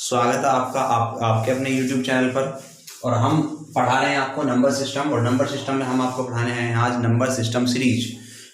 स्वागत है आपका आपके अपने YouTube चैनल पर। और हम पढ़ा रहे हैं आपको नंबर सिस्टम, और नंबर सिस्टम में हम आपको पढ़ाने आए हैं आज number system series.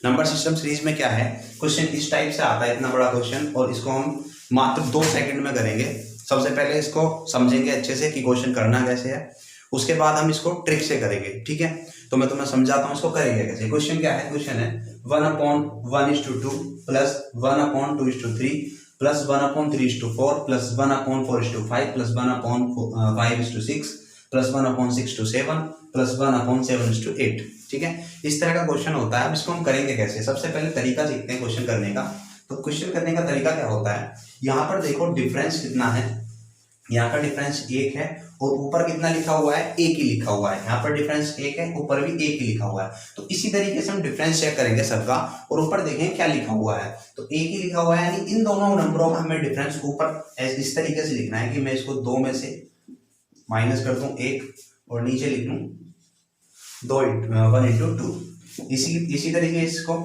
Number system series में क्या है, क्वेश्चन इस टाइप से आता है, इतना बड़ा क्वेश्चन, और इसको हम मात्र 2 सेकंड में करेंगे। सबसे पहले इसको समझेंगे अच्छे से कि क्वेश्चन करना कैसे है, उसके बाद हम इसको ट्रिक से करेंगे। ठीक है, तो मैं तुम्हें समझाता हूँ इसको करेंगे कैसे। क्वेश्चन क्या है, क्वेश्चन है 1/1:2 plus 1/2:3 plus 1/3:4 plus 1/4:5 plus 1/5:6 plus 1/6:7 plus 1/7:8। ठीक है, इस तरह का क्वेश्चन होता है। अब इसको हम करेंगे कैसे, सबसे पहले तरीका सीखते हैं क्वेश्चन करने का। तो क्वेश्चन करने का तरीका क्या होता है, यहाँ पर देखो डिफरेंस कितना है, यहाँ का डिफरेंस 1 है और ऊपर कितना लिखा हुआ है, 1 ही लिखा हुआ है। यहाँ पर डिफरेंस 1 है, ऊपर भी 1 ही लिखा हुआ है। तो इसी तरीके से हम डिफरेंस चेक करेंगे सबका, और ऊपर देखें क्या लिखा हुआ है। तो 1 ही लिखा हुआ है, यानी इन दोनों नंबरों का हमें डिफरेंस ऊपर इस तरीके से लिखना है कि मैं इसको 2 में से माइनस कर दूं 1 और नीचे लिख लूं 1/2। इसी तरीके इसको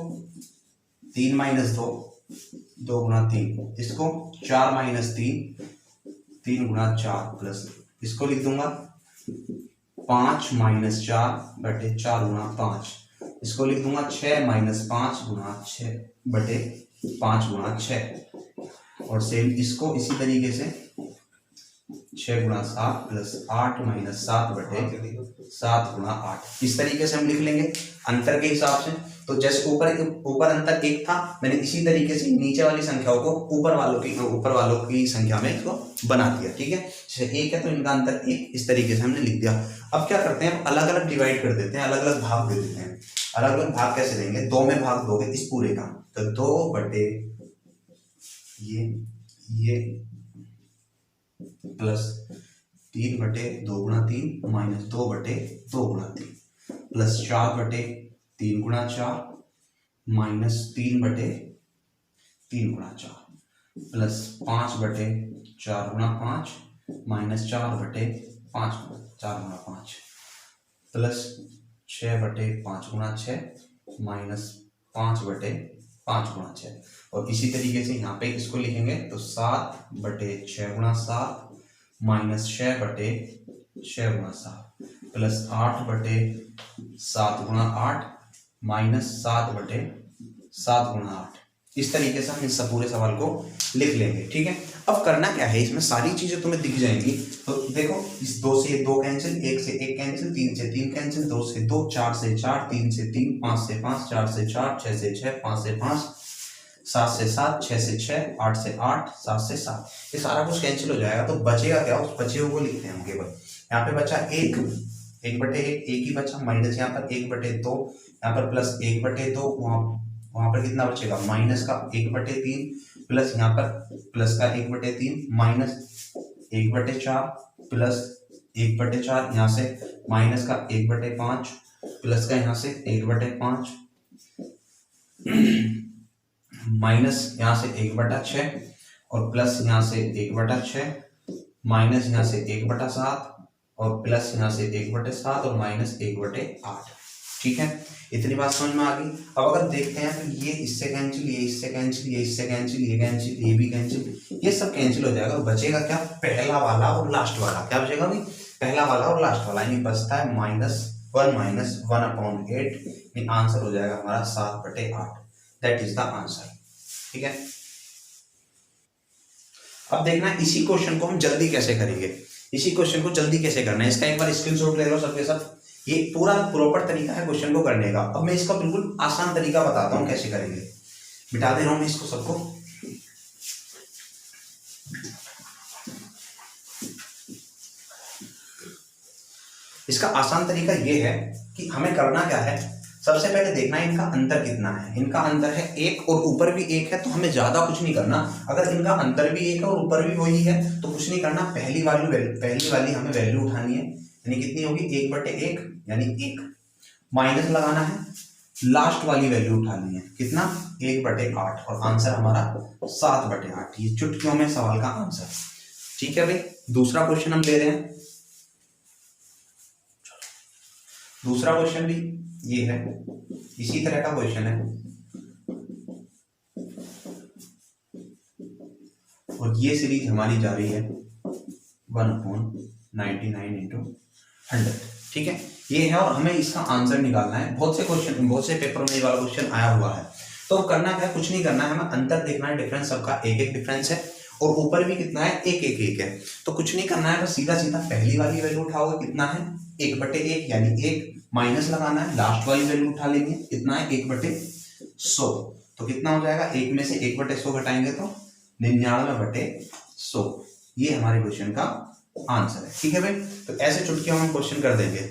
3 - 2 2 × 3, इसको 4 - 3 3 × 4 प्लस इसको लिख दूंगा 5 - 4/4 × 5, इसको लिख दूंगा 6 - 5 × 6/5 × 6, और सेम इसको इसी तरीके से 6 × 7 प्लस 8 - 7/7 × 8। इस तरीके से हम लिख लेंगे अंतर के हिसाब से। तो जैसे ऊपर अंतर 1 था, मैंने इसी तरीके से नीचे वाली संख्याओं को ऊपर वालों की संख्या में इसको बना दिया। ठीक है, जैसे 1 है तो इनका अंतर 1, इस तरीके से हमने लिख दिया। अब क्या करते हैं, अलग अलग डिवाइड कर देते हैं, अलग अलग भाग दे देते हैं। अलग अलग भाग कैसे देंगे, 2 में भाग दोगे इस पूरे का, तो 2 बटे ये प्लस 3 बटे 2 × 3 माइनस 2 बटे 2 × 3 प्लस 4 बटे 3 × 4 माइनस 3 बटे 3 × 4 प्लस 5 बटे 4 × 5 माइनस 4 बटे 4 × 5 प्लस 6 बटे 5 × 6 माइनस 5 बटे 5 × 6। और इसी तरीके से यहाँ पे इसको लिखेंगे तो 7 बटे 6 × 7 माइनस 6 बटे 6 × 7 प्लस 8 बटे 7 × 8 माइनस 7 बटे 7 × 8। इस तरीके से हम इस पूरे सवाल को लिख लेंगे। ठीक है, अब करना क्या है, इसमें सारी चीजें तुम्हें दिख जाएंगी। तो देखो, इस 2 से 2 कैंसिल, 1 से 1 कैंसिल, 3 से 3 कैंसिल, 2 से 2, 4 से 4, 3 से 3, 5 से 5, 4 से 4, 6 से 6, 5 से 5, 7 से 7, 6 से 6, 8 से 8, 7 से 7। ये सारा कुछ कैंसिल हो जाएगा, तो बचेगा क्या, उस बचे हुए को लिखते हैं हम केवल। यहाँ पे बचा 1 बटे 1 ही बचा, माइनस यहाँ पर 1/2, यहाँ पर प्लस 1/2, वहां पर कितना बचेगा, माइनस का 1/3 प्लस यहाँ पर प्लस का 1/3 माइनस 1/4 प्लस 1/4, यहाँ से माइनस का 1/5 प्लस का यहाँ से 1/5 माइनस यहाँ से 1/6 और प्लस यहाँ से 1/6 माइनस यहाँ से 1/7 और प्लस यहाँ से 1/7 और माइनस 1/8। ठीक है, इतनी बात समझ में आ गई। अब अगर देखते हैं तो ये इससे कैंसिल, ये इससे कैंसिल, ये इससे कैंसिल, ये कैंसिल, ये भी कैंसिल, ये सब कैंसिल हो जाएगा। बचेगा क्या, पहला वाला और लास्ट वाला। क्या बचेगा भाई, पहला वाला और लास्ट वाला, यानी बचता है -1 - 1/8। आंसर हो जाएगा हमारा 7/8। That is the answer. ठीक है, अब देखना इसी क्वेश्चन को हम जल्दी कैसे करेंगे। इसी क्वेश्चन को जल्दी कैसे करना है, इसका एक बार स्क्रीनशॉट ले लो सबके सब। ये पूरा प्रॉपर तरीका है क्वेश्चन को करने का। अब मैं इसका बिल्कुल आसान तरीका बताता हूं कैसे करेंगे। मिटा दे रहा हूं मैं इसको सबको। इसका आसान तरीका ये है कि हमें करना क्या है, सबसे पहले देखना है इनका अंतर कितना है। इनका अंतर है 1 और ऊपर भी 1 है, तो हमें ज्यादा कुछ नहीं करना। अगर इनका अंतर भी 1 है और ऊपर भी वही है तो कुछ नहीं करना, पहली वाली हमें वैल्यू उठानी है, यानी कितनी होगी 1/1, यानी 1 माइनस लगाना है, लास्ट वाली वैल्यू उठानी है, कितना 1/8, और आंसर हमारा 7/8। ये चुटकियों में सवाल का आंसर। ठीक है भाई, दूसरा क्वेश्चन हम ले रहे हैं। दूसरा क्वेश्चन भी ये है, इसी तरह का क्वेश्चन है, और ये सीरीज हमारी जारी है। 1/99 इंटू 100। ठीक है, ये है और हमें इसका आंसर निकालना है। बहुत से क्वेश्चन, बहुत से पेपर में ये वाला क्वेश्चन आया हुआ है। तो करना क्या है, कुछ नहीं करना है, हमें अंतर देखना है, डिफरेंस सबका एक एक डिफरेंस है और ऊपर भी कितना है, एक एक एक है। तो कुछ नहीं करना है, बस सीधा सीधा पहली वाली वैल्यू उठाओगे, कितना है 1/1 यानी 1 माइनस लगाना है, लास्ट वाली वैल्यू उठा लेंगे, कितना है 1/100। तो कितना हो जाएगा, 1 में से 1/100 घटाएंगे तो 99/100। ये हमारे क्वेश्चन का आंसर है। ठीक है भाई, तो ऐसे चुटकियों में हम क्वेश्चन कर देंगे।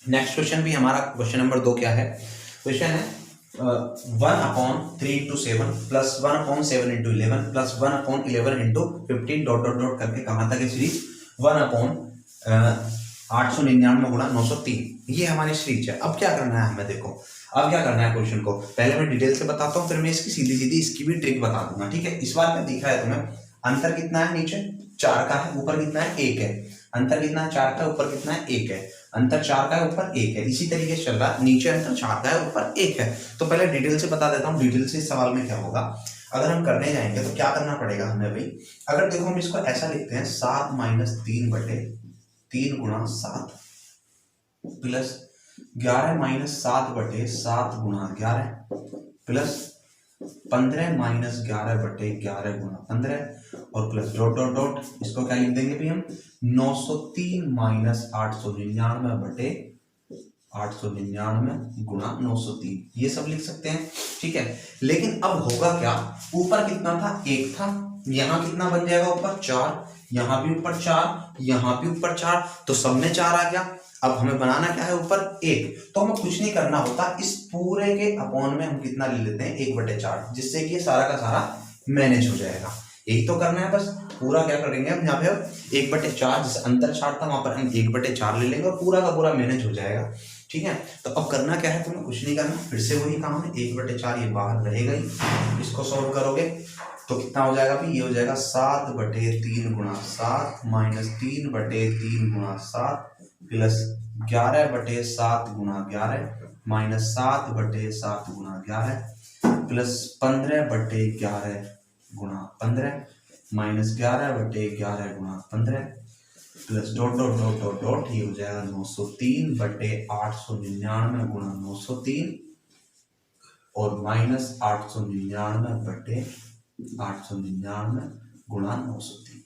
नेक्स्ट क्वेश्चन भी हमारा क्वेश्चन नंबर 2 क्या है, क्वेश्चन है 1/3 into 7 plus 1/7 into 11 plus 1/11 into 15 dot dot dot करके कहाँ तक है सीरीज 1/899 गुणा 903। ये हमारी सीरीज है। अब क्या करना है हमें, देखो अब क्या करना है क्वेश्चन को पहले मैं डिटेल से बताता हूँ, फिर मैं इसकी सीधी सीधी इसकी भी ट्रिक बता दूंगा। ठीक है, इस बार क्या दिख रहा है तुम्हें, अंतर कितना है, नीचे 4 का है, ऊपर कितना है 1 है। अंतर कितना है 4 का, ऊपर कितना है 1 है। अंतर 4 का है, ऊपर 1 है। इसी तरीके से चल रहा है, नीचे अंतर 4 का है, ऊपर 1 है। तो पहले डिटेल से बता देता हूँ, डिटेल से इस सवाल में क्या होगा। अगर हम करने जाएंगे तो क्या करना पड़ेगा हमें भाई, अगर देखो हम इसको ऐसा लिखते हैं 7 - 3/3 गुणा 7 प्लस 11 - 7/7 गुणा 11 प्लस 15 - 11/11 गुणा 15 और प्लस डॉट डॉट डॉट, इसको क्या लिख देंगे भाई हम 903 - 899 गुणा 903, ये सब लिख सकते हैं। ठीक है, लेकिन अब होगा क्या, ऊपर कितना था 1 था, यहाँ कितना बन जाएगा ऊपर 4, यहाँ भी ऊपर 4, यहाँ भी ऊपर 4, तो सब में 4 आ गया। अब हमें बनाना क्या है ऊपर 1, तो हमें कुछ नहीं करना होता, इस पूरे के अपॉन में हम कितना ले लेते हैं 1/4, जिससे कि सारा का सारा मैनेज हो जाएगा। यही तो करना है बस। पूरा क्या करेंगे हम यहाँ पे 1/4, जिस अंतर 4 था वहां पर हम 1/4 ले लेंगे और पूरा का पूरा मैनेज हो जाएगा। ठीक है, तो अब करना क्या है, तुम्हें कुछ नहीं करना, फिर से वही काम है, 1/4 ये बाहर रहेगा ही। इसको सॉल्व करोगे तो कितना हो जाएगा भाई, ये हो जाएगा 7/3 गुणा 7 माइनस 3/3 गुणा 7 प्लस 11/7 गुणा 11 माइनस 7/7 गुणा 11 प्लस 15/11 गुणा 15 माइनस 11/11 गुणा 15 plus dot dot dot dot dot, ये हो जाएगा 903/899 गुणा 903 और माइनस 899/899 गुणा 903।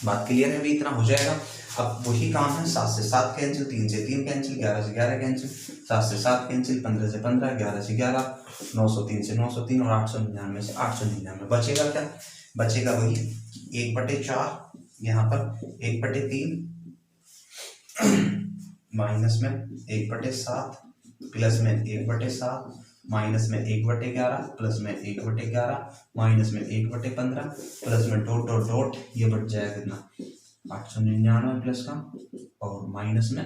बात क्लियर है भाई, इतना हो जाएगा। अब वही काम है, 7 से 7 कैंसिल, 3 से 3 कैंसिल, 11 से 11 कैंसिल, 7 से 7 कैंसिल, 15 से 15, 11 से 11, 903 से 903 और 899 से 899। बचेगा क्या, बचेगा वही 1/4, यहाँ पर 1/3 माइनस में 1/7 प्लस में 1/7 माइनस में 1/11 प्लस में 1/11 माइनस में 1/15 प्लस में डॉट डॉट डॉट, ये बच जाएगा कितना 899 प्लस का और माइनस में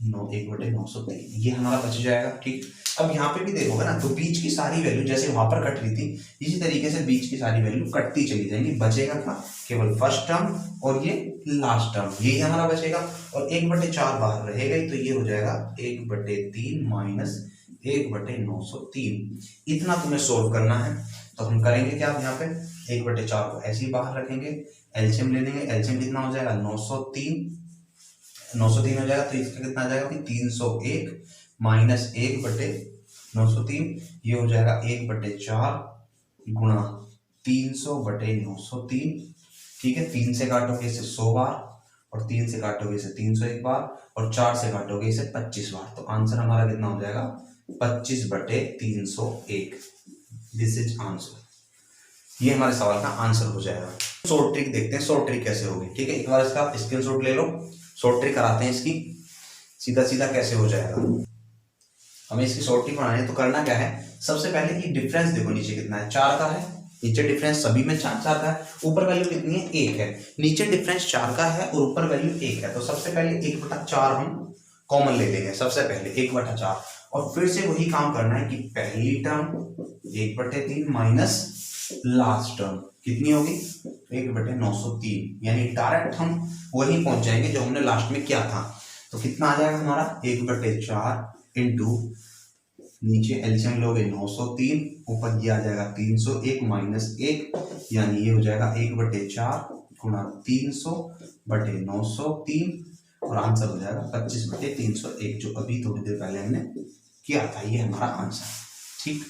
1/903, ये हमारा बच जाएगा। ठीक, अब यहाँ पे भी देखोगे ना तो बीच की सारी वैल्यू जैसे वहां पर कट रही थी, इसी तरीके से बीच की सारी वैल्यू कटती चली जाएंगी। बचेगा क्या, केवल फर्स्ट टर्म और ये लास्ट टर्म, यही हमारा बचेगा और 1/4 बाहर रहेगा ही, तो ये हो जाएगा 1/3 माइनस 1/903। इतना तुम्हें सोल्व करना है। तो हम करेंगे क्या, यहाँ पे 1/4 को ऐसे ही बाहर रखेंगे, एलसीएम ले लेंगे। एलसीएम कितना हो जाएगा 903 हो जाएगा, तो इसका कितना आ जाएगा 301 माइनस 1/903, ये हो जाएगा 1/4 गुणा 300/903। ठीक है, 3 से काटोगे इसे 100 बार और 3 से काटोगे इसे 301 बार और 4 से काटोगे इसे 25 बार, तो आंसर हमारा कितना हो जाएगा 25/301। दिस इज आंसर, ये हमारे सवाल का आंसर हो जाएगा। शॉर्ट ट्रिक देखते हैं, शॉर्ट ट्रिक कैसे होगी। ठीक है, एक बार इसका स्क्रीनशॉट ले लो, शॉर्ट ट्रिक कराते हैं इसकी, सीधा सीधा कैसे हो जाएगा। हमें इसकी शॉर्ट ट्रिक बनानी है, तो करना क्या है, सबसे पहले ये डिफरेंस देखो, नीचे कितना है 4 का है, नीचे डिफरेंस सभी में 4 का है, ऊपर वैल्यू कितनी है 1 है, नीचे डिफरेंस 4 का है और ऊपर वैल्यू 1 है। तो सबसे पहले 1/4 हम कॉमन ले लेंगे, सबसे पहले 1/4 और फिर से वही काम करना है कि पहली टर्म 1/3 माइनस लास्ट टर्म कितनी होगी 1/903, यानी डायरेक्ट हम वही पहुंच जाएंगे जो हमने लास्ट में किया था। तो कितना आ जाएगा हमारा 1/4 इंटू नीचे एलसीएम लोगे 903, ऊपर ये आ जाएगा 301 माइनस 1, यानी ये हो जाएगा 1/4 गुणा 300/903 और आंसर हो जाएगा 25/301, जो अभी थोड़ी देर पहले हमने किया था। ये हमारा आंसर। ठीक,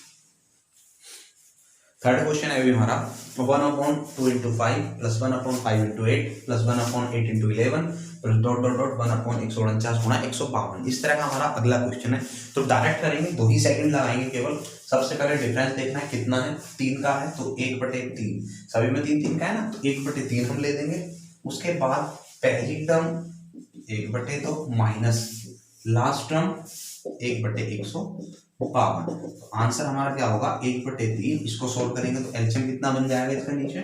थर्ड क्वेश्चन है अभी हमारा 1/2 into 5 plus 1/5 into 8 plus 1/8 into 11 plus dot dot dot 1/149 गुणा 152। इस तरह का हमारा अगला क्वेश्चन है। तो डायरेक्ट करेंगे, 2 ही सेकंड लगाएंगे केवल। सबसे पहले डिफरेंस देखना है कितना है, 3 का है तो 1/3, सभी में 3 का है ना, तो 1/3 हम ले देंगे। उसके बाद पहली term 1/2 minus last term 1/152। Answer हमारा क्या होगा 1/3। इसको सोल्व करेंगे तो एलसीएम कितना बन जाएगा इसका नीचे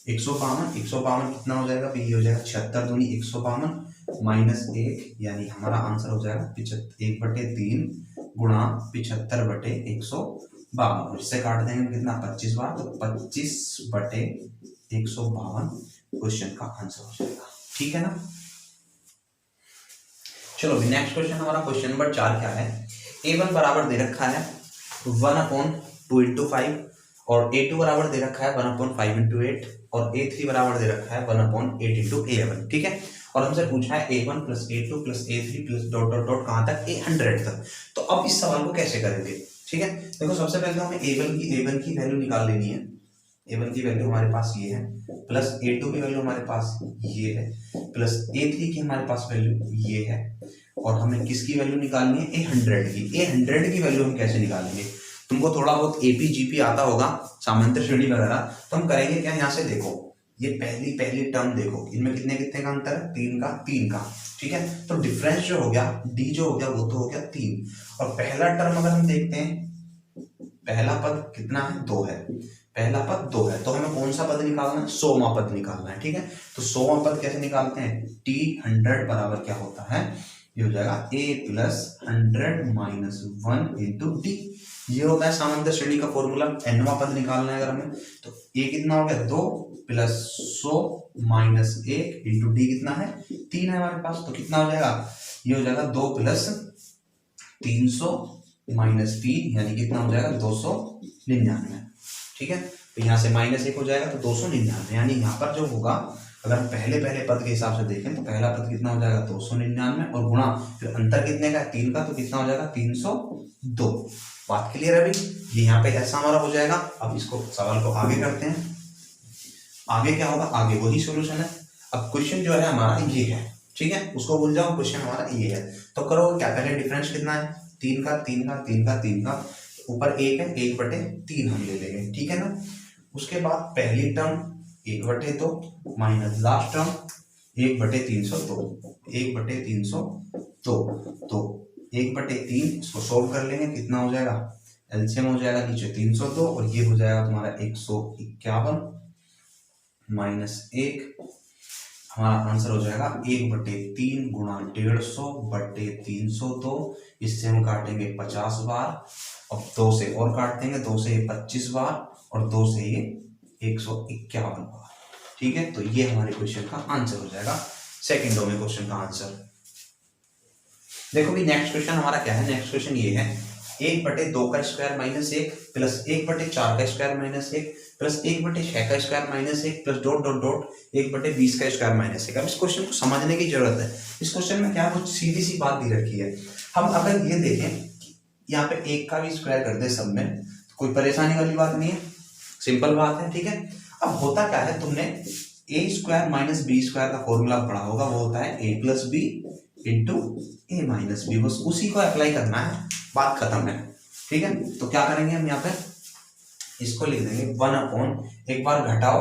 152 कितना हो जाएगा, ये हो जाएगा 76 दूनी 152 माइनस 1, यानी हमारा आंसर हो जाएगा 1/3 गुणा 75/152। इससे काट देंगे कितना 25 बार, तो 25/152 क्वेश्चन का आंसर हो जाएगा। ठीक है ना। चलो नेक्स्ट क्वेश्चन हमारा क्वेश्चन नंबर 4 क्या है। A1 बराबर दे रखा है 1/2 into 5 और A2 बराबर दे रखा है 1/5 into 8 और A3 बराबर दे रखा है 1/8 into 11। ठीक है, और हमसे पूछा है A1 plus A2 plus A3 plus dot dot dot कहां तक, 100 तक। तो अब इस सवाल को कैसे करेंगे। ठीक है, देखो सबसे पहले हमें A1 की वैल्यू निकाल लेनी है। A1 की वैल्यू हमारे पास ये है, प्लस A2 की वैल्यू हमारे पास ये है, प्लस A3 की हमारे पास वैल्यू ये है, और हमें किसकी वैल्यू निकालनी है, A100 की। A100 की वैल्यू हम कैसे निकालेंगे। तुमको थोड़ा बहुत एपी जीपी आता होगा, सामांतर श्रेणी वगैरह, तो हम करेंगे क्या, यहाँ से देखो ये पहली टर्म देखो, इनमें कितने कितने का अंतर है, 3 का। ठीक है, तो डिफरेंस जो हो गया डी जो हो गया वो तो हो गया 3, और पहला टर्म अगर हम देखते हैं, पहला पद कितना है, 2 है, पहला पद 2 है, तो हमें कौन सा पद निकालना है, 100वां पद निकालना है। ठीक है, तो 100वां पद कैसे निकालते हैं, T100 बराबर क्या होता है, ये हो जाएगा A plus 100 minus 1 into D. ये होता है सामांतर श्रेणी का फॉर्मूला। nवां पद निकालना है अगर हमें, तो A कितना हो गया 2 प्लस 100 माइनस 1 इंटू डी कितना है 3 है हमारे पास, तो कितना हो जाएगा, ये हो जाएगा 2 प्लस 300 माइनस 3, यानी कितना हो जाएगा 299। ठीक है, तो यहाँ से -1 हो जाएगा तो 299, यानी यहाँ पर जो होगा, अगर हम पहले पद के हिसाब से देखें तो पहला पद कितना हो जाएगा 299 और गुणा फिर अंतर कितने का है 3 का, तो कितना हो जाएगा 302। बात क्लियर है अभी, ये यहाँ पे ऐसा हमारा हो जाएगा। अब इसको सवाल को आगे करते हैं, आगे क्या होगा, आगे वही सॉल्यूशन है। अब क्वेश्चन जो है हमारा ये है, ठीक है, उसको भूल जाओ, क्वेश्चन हमारा ये है। तो करो क्या, पहले डिफरेंस कितना है 3 का, ऊपर 1 है, 1/3 हम ले लेंगे। ठीक है ना, उसके बाद पहली टर्म 1/2 माइनस लास्ट टर्म 1/302, 1/302, तो 1/3 इसको सोल्व कर लेंगे, कितना हो जाएगा, एलसीएम हो जाएगा नीचे 302 और ये हो जाएगा तुम्हारा 151 माइनस 1, हमारा आंसर हो जाएगा 1/3 गुणा 150/302। इससे हम काटेंगे 50 बार, और 2 से और काट देंगे, 2 से 25 बार और 2 से ये 151 बार। ठीक है, तो ये हमारे क्वेश्चन का आंसर हो जाएगा, सेकंड रो में क्वेश्चन का आंसर। देखो भी नेक्स्ट क्वेश्चन हमारा क्या है, नेक्स्ट क्वेश्चन ये है 1/2 का स्क्वायर माइनस 1 प्लस 1/4 का स्क्वायर माइनस 1 प्लस 1/6 का square minus 1 plus dot dot dot 1/20 का स्क्वायर माइनस 1। अब इस क्वेश्चन को समझने की जरूरत है। इस क्वेश्चन में क्या कुछ सीधी सी बात दी रखी है। हम अगर ये देखें, यहाँ पे 1 का भी स्क्वायर कर दे सब में, तो कोई परेशानी वाली बात नहीं है, सिंपल बात है। ठीक है, अब होता क्या है, तुमने ए स्क्वायर माइनस बी स्क्वायर का फॉर्मूला पढ़ा होगा, वो होता है ए प्लस बी इंटू ए माइनस बी, बस उसी को अप्लाई करना है, बात खत्म है। ठीक है, तो क्या करेंगे हम यहाँ पे, इसको लिख देंगे 1/, एक बार घटाओ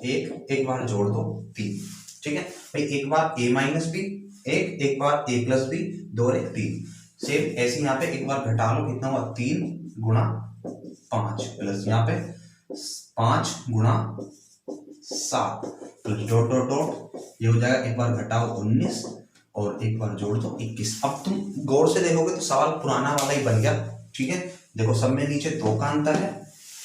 1, एक बार जोड़ दो 3। ठीक है भाई, एक बार a माइनस बी 1, एक बार a प्लस बी 2 और 1 3। सेम ऐसे यहाँ पे एक बार घटा लो, कितना हुआ 3 गुणा 5 प्लस यहाँ पे 5 गुणा 7 प्लस डॉट डॉट डॉट, ये हो जाएगा एक बार घटाओ 19 और एक बार जोड़ दो 21। अब तुम गौर से देखोगे तो सवाल पुराना वाला ही बन गया। ठीक है, देखो सब में नीचे 2 का अंतर है।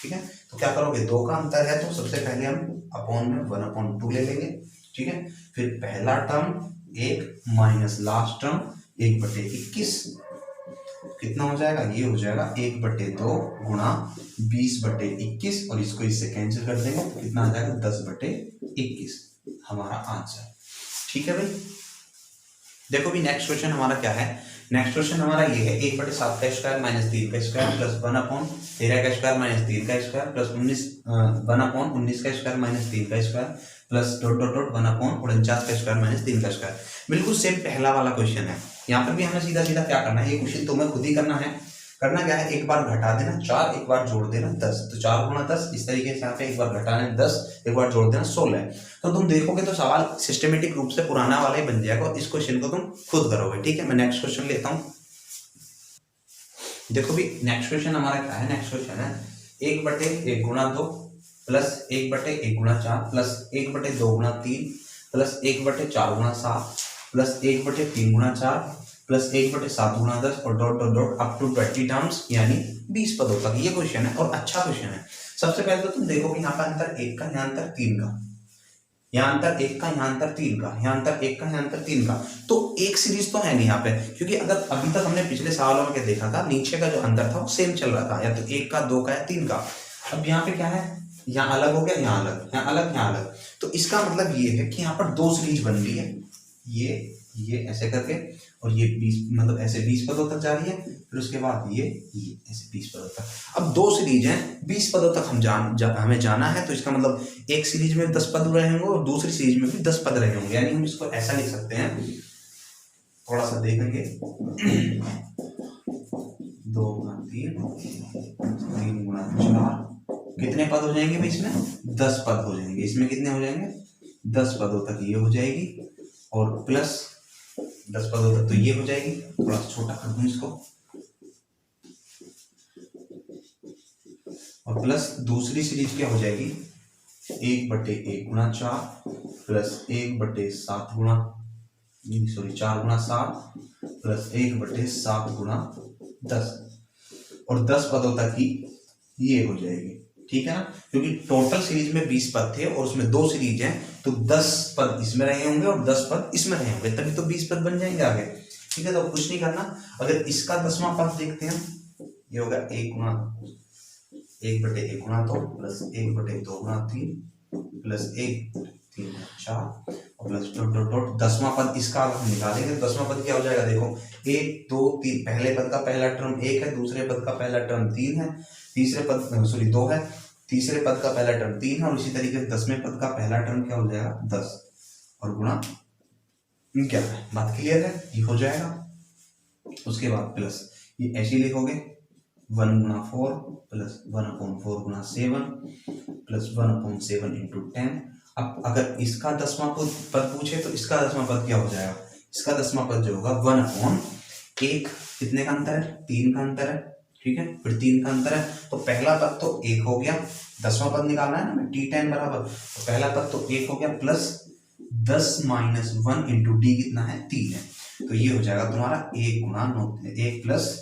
ठीक है, तो क्या करोगे, 2 का अंतर है तो सबसे पहले हम अपॉन में 1/2 ले लेंगे। ठीक है, फिर पहला टर्म 1 माइनस लास्ट टर्म 1/21, कितना हो जाएगा, ये हो जाएगा 1/2 गुणा 20/21 और इसको इससे कैंसिल कर देंगे तो कितना आ जाएगा 10/21। हमारा आंसर। ठीक है भाई, देखो भी नेक्स्ट क्वेश्चन हमारा क्या है। नेक्स्ट क्वेश्चन हमारा ये है 1/7 का स्क्वायर माइनस 3 का स्क्वायर प्लस 1/13 का स्क्वायर माइनस 3 का स्क्वायर प्लस 1/19 का स्क्वायर माइनस 3 का square plus dot dot dot 1/49 का स्क्वायर माइनस 3 का स्क्वायर। बिल्कुल सेम पहला वाला क्वेश्चन है। यहाँ पर भी हमें सीधा सीधा क्या करना है, ये क्वेश्चन तुम्हें खुद ही करना है। करना क्या है, एक बार घटा देना 4, एक बार जोड़ देना 10, तो 4 गुणा 10 इस तरीके से यहाँ पे एक बार घटाना 10, एक बार जोड़ देना 16। तो तुम देखोगे तो सवाल सिस्टमेटिक रूप से पुराना वाला ही बन जाएगा और इस क्वेश्चन को तुम खुद करोगे। ठीक है, मैं नेक्स्ट क्वेश्चन लेता हूँ। देखो भी नेक्स्ट क्वेश्चन हमारा क्या है। नेक्स्ट क्वेश्चन है 1/1 गुणा 2 प्लस 1/1 गुणा 4 प्लस 1/2 गुणा 3 प्लस 1/4 गुणा 7 प्लस 1/3 गुणा 4 प्लस 1/7 गुणा 10 और dot dot dot up to 20 terms यानी 20 पदों तक। ये क्वेश्चन है और अच्छा क्वेश्चन है। सबसे पहले तो तुम देखो कि यहाँ का अंतर 1 का, यहाँ अंतर 3 का, यहाँ अंतर 1 का, यहाँ अंतर 3 का, यहाँ अंतर 1 का, यहाँ अंतर 3 का। तो एक सीरीज तो है नहीं यहाँ पे, क्योंकि अगर अभी तक हमने पिछले सवालों में क्या देखा था, नीचे का जो अंतर था वो सेम चल रहा था, या तो 1 का, 2 का या 3 का। अब यहाँ पे क्या है, यहाँ अलग हो गया, यहाँ अलग, यहाँ अलग, यहाँ अलग। तो इसका मतलब ये है कि यहाँ पर 2 सीरीज बन रही है, ये ऐसे करके, और ये 20 मतलब ऐसे 20 पदों तक जा रही है, फिर उसके बाद ये ऐसे 20 पदों तक। अब 2 सीरीज हैं, 20 पदों तक हमें जाना है, तो इसका मतलब एक सीरीज में 10 पद रहे होंगे और दूसरी सीरीज में भी 10 पद रहे होंगे। यानी हम इसको ऐसा लिख सकते हैं, थोड़ा सा देखेंगे, 2 गुणा 3, 3 गुणा 4, कितने पद हो जाएंगे भाई इसमें, 10 पद हो जाएंगे। इसमें कितने हो जाएंगे, 10 पदों तक ये हो जाएगी, और प्लस 10 पदों तक तो ये हो जाएगी। थोड़ा सा छोटा कर दूं इसको, और प्लस दूसरी सीरीज क्या हो जाएगी, 1/1 गुणा 4 प्लस 1/7 गुणा 4 गुणा 7 प्लस 1/7 गुणा 10, और 10 पदों तक ही ये हो जाएगी। ठीक है ना, क्योंकि टोटल सीरीज में 20 पद थे और उसमें 2 सीरीज हैं, तो 10 पद इसमें रहे होंगे और 10 पद इसमें रहे होंगे, तभी तो 20 पद बन जाएंगे आगे। ठीक है, तो कुछ नहीं करना। अगर इसका 10वां पद देखते हैं, ये होगा 1/1 गुणा 2 प्लस 1/2 गुणा 3 प्लस 1/3 गुणा 4 और प्लस डॉट डॉट डॉट 10वां पद इसका हम निकालेंगे। 10वां पद क्या हो जाएगा, देखो 1 2 3, पहले पद का पहला टर्म 1 है, दूसरे पद का पहला टर्म 3 है, तीसरे पद 2 है, तीसरे पद का पहला टर्म 3 है, और इसी तरीके से 10वें पद का पहला टर्म क्या हो जाएगा, 10 और गुणा क्या है। बात क्लियर है, ये हो जाएगा। उसके बाद प्लस ये ऐसे लिखोगे 1 गुणा 4 प्लस 1/4 गुणा 7 प्लस 1/7 इंटू 10। अब अगर इसका 10वां पद पूछे तो इसका 10वां पद क्या हो जाएगा, इसका 10वां पद जो होगा 1/1, कितने का अंतर है, 3 का अंतर है। ठीक है, फिर 3 का अंतर है, तो पहला पद तो 1 हो गया, 10वां पद निकालना है ना, t10 बराबर, तो पहला पद तो 1 हो गया, प्लस 10 माइनस 1 इंटू डी कितना है, 3 है। तो ये हो जाएगा तुम्हारा 1 गुणा 9, 1 प्लस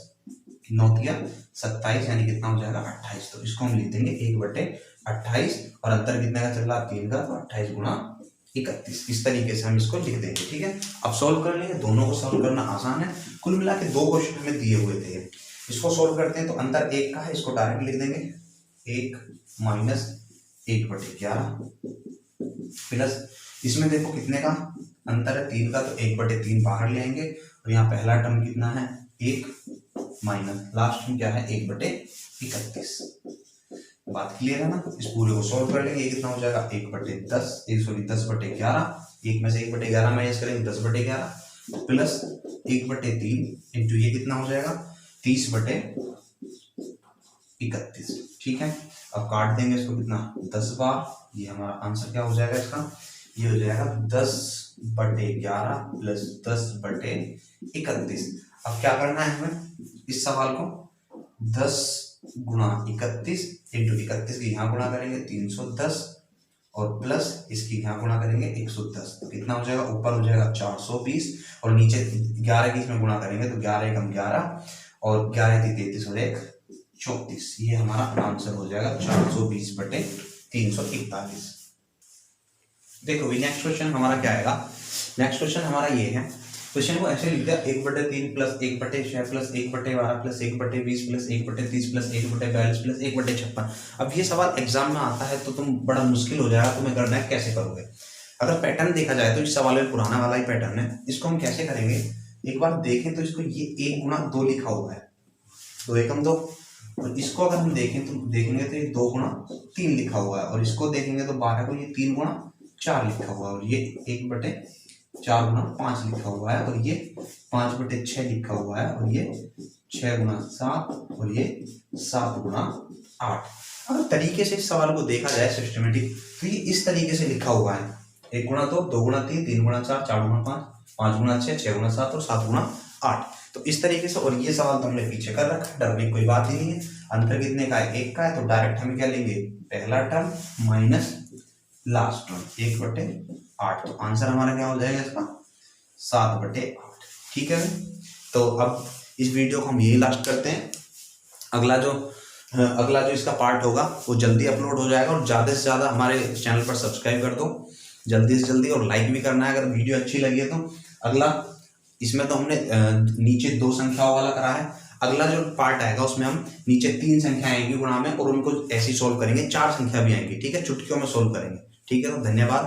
9 किया 27, यानी कितना हो जाएगा 28। तो इसको हम लिख देंगे 1/28, और अंतर कितने का चल रहा है, 3 का, तो 28 गुणा 31। इस तरीके से हम इसको लिख देंगे। ठीक है, अब सॉल्व कर लेंगे, दोनों को सॉल्व करना आसान है। कुल मिला के 2 क्वेश्चन हमें दिए हुए थे, इसको सॉल्व करते हैं। तो अंतर 1 का है, इसको डायरेक्ट लिख देंगे 1 माइनस 1/11 प्लस, इसमें देखो कितने का अंतर है, 3 का, तो 1/3 बाहर ले आएंगे, और यहाँ पहला टर्म कितना है 1 माइनस लास्ट में क्या है 1/31। बात क्लियर है ना, इस पूरे को सॉल्व कर लेंगे। ये कितना हो जाएगा 10/11, 1 में से 1/11 माइनस करेंगे 10/11 प्लस 1/3 इंटू ये कितना हो जाएगा 30/31। ठीक है, अब काट देंगे इसको, कितना 10 बार, ये हमारा आंसर क्या हो जाएगा इसका, ये हो जाएगा 10/11 प्लस 10/31। अब क्या करना है हमें, इस सवाल को 10 गुणा 31 इंटू 31 की यहाँ गुणा करेंगे 310, और प्लस इसकी यहाँ गुणा करेंगे 110, तो कितना हो जाएगा, ऊपर हो जाएगा 420, और नीचे 11 की इसमें गुणा करेंगे तो 11 कम 11 और 11 की 33 और 1 34। ये हमारा आंसर हो जाएगा 420/341। देखो नेक्स्ट क्वेश्चन हमारा क्या आएगा। नेक्स्ट क्वेश्चन हमारा ये है, क्वेश्चन को ऐसे लिख दिया 1/3 plus 1/6 plus 1/12 plus 1/20 plus 1/30 plus 1/42 plus 1/56। अब ये सवाल एग्जाम में आता है तो तुम बड़ा मुश्किल हो जाएगा तुम्हें करना है, कैसे करोगे। अगर पैटर्न देखा जाए तो इस सवाल में पुराना वाला ही पैटर्न है। इसको हम कैसे करेंगे, एक बार देखें तो इसको ये 1 गुणा 2 लिखा हुआ है, 2 एकम 2, और इसको अगर हम देखें तो देखेंगे तो ये 2 गुणा 3 लिखा हुआ है, और इसको देखेंगे तो 12 को ये 3 गुणा 4 लिखा हुआ है, और ये 1/4 गुणा 5 लिखा हुआ है, और ये 5/6 लिखा हुआ है, और ये 6 गुणा 7, और ये 7 गुणा 8। अगर तरीके से इस सवाल को देखा जाए सिस्टमेटिक, तो ये इस तरीके से लिखा हुआ है, 1 गुणा 2, 2 गुणा 3, 3 गुणा 4, 4 गुणा 5, 5 गुणा 6, 6 गुणा 7 और 7 गुणा 8। तो इस तरीके से, और ये सवाल तो हमने पीछे कर रखा है, डरने की कोई बात ही नहीं है। अंतर कितने का है, 1 का है, तो डायरेक्ट हम क्या लेंगे, पहला टर्म माइनस लास्ट टर्म 1/8, तो आंसर हमारा क्या हो जाएगा इसका 7/8। ठीक है, तो अब इस वीडियो को हम यही लास्ट करते हैं। अगला जो इसका पार्ट होगा वो जल्दी अपलोड हो जाएगा, और ज़्यादा से ज़्यादा हमारे चैनल पर सब्सक्राइब कर दो जल्दी से जल्दी, और लाइक भी करना है अगर वीडियो अच्छी लगी है तो। अगला, इसमें तो हमने नीचे 2 संख्याओं वाला करा है, अगला जो पार्ट आएगा उसमें हम नीचे 3 संख्या आएंगी गुणा में, और उनको ऐसी सोल्व करेंगे, 4 संख्या भी आएंगी। ठीक है, चुटकियों में सोल्व करेंगे। ठीक है, तो धन्यवाद।